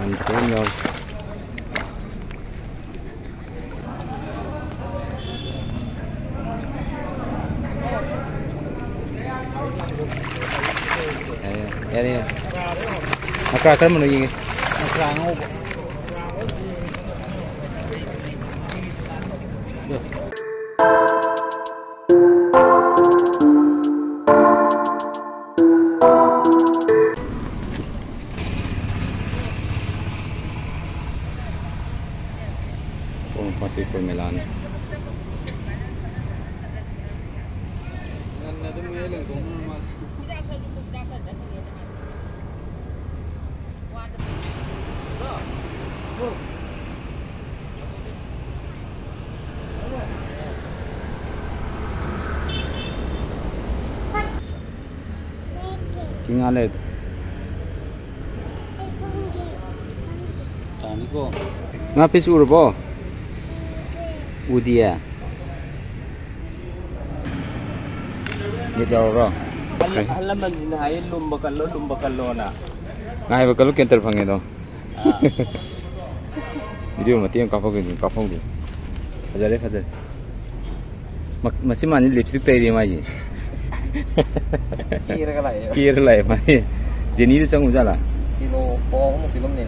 Mantap. Ya. Akra mana ini? Akra ngau. Pati ko Milan. Tinggal itu. Tani ko. Ngapis urbo? Udia. Gitu orang. Halaman ini ayo lumbakalo na. Ngai bakalo kentar pange do. Video mati yang kapok tu. Fajar. Masih mana lipstick tadi maji. Kira lah maji. Jenis itu cang ujala. Kilo pong film ni.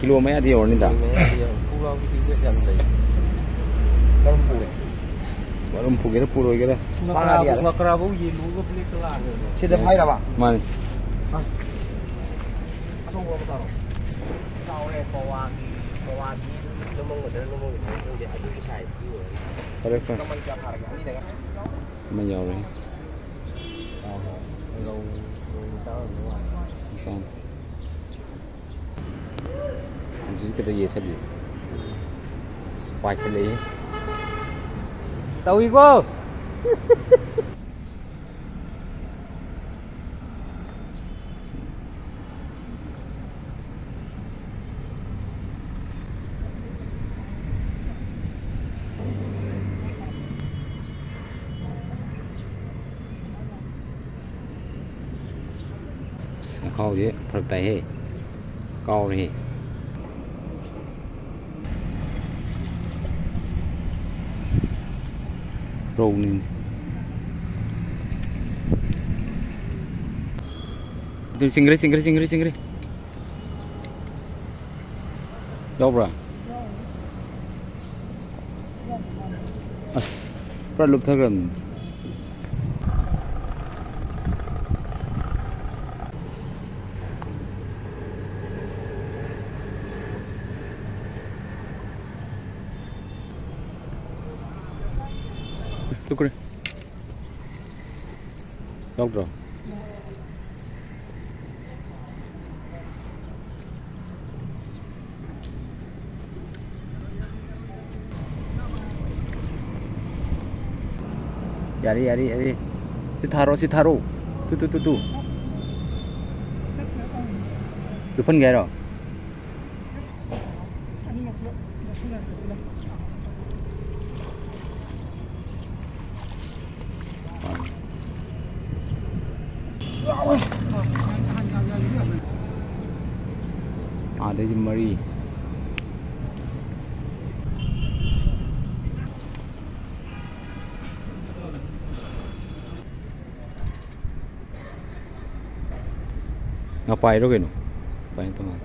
Kilo mana dia orang ni dah. Semalam punya puro kira. Nakarabu yelu ko pelik kelar. Sudah hai lah Mana? Asal gua tahu. Saure pawagi lumong dia adu sai. Perfect. Naman ka harga ni dengan. Menjauh ni. Lâu sao nữa. Xong. Jadi kita ye sabi. Spatially. Tahu iko. Kau je, pertai kau ni. Rau ni. Tu singri. Jauh berapa? Perlu terang. Tu kau. Jauh berapa? Yari. Si Taro. Tu. Depan gaya ro. Ada je mari. Ngapain tu kan? Ngapain teman?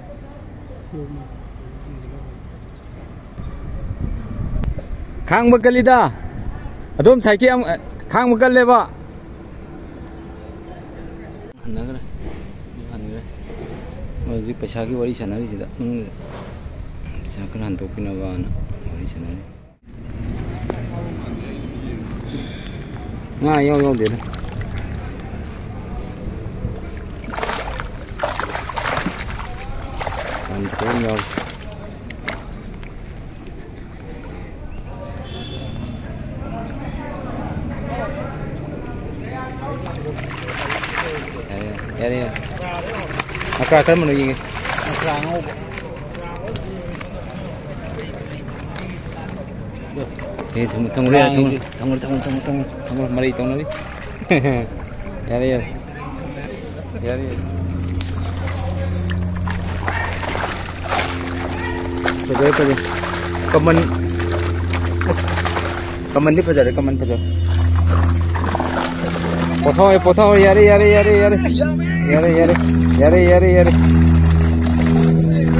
Kang bekal ida. Adom saiki am kang bekal leba. Hanna Masih पैसा की वरी सनारी सीधा साकर हंतो पिना वाना वरी सनारी हाँ यो दे ना हंतो यो ya Akra mana ini? Akra ngau. Tunggu, mari tunggu ni. Ya. Fajare fajare. Kaman. Kaman ni fajare kaman fajare. Potong yare.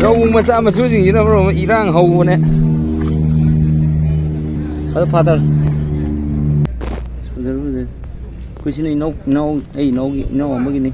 Rau maca masu jing ina bro irang hau ne. Father. Fajare. Kuisini no amagini.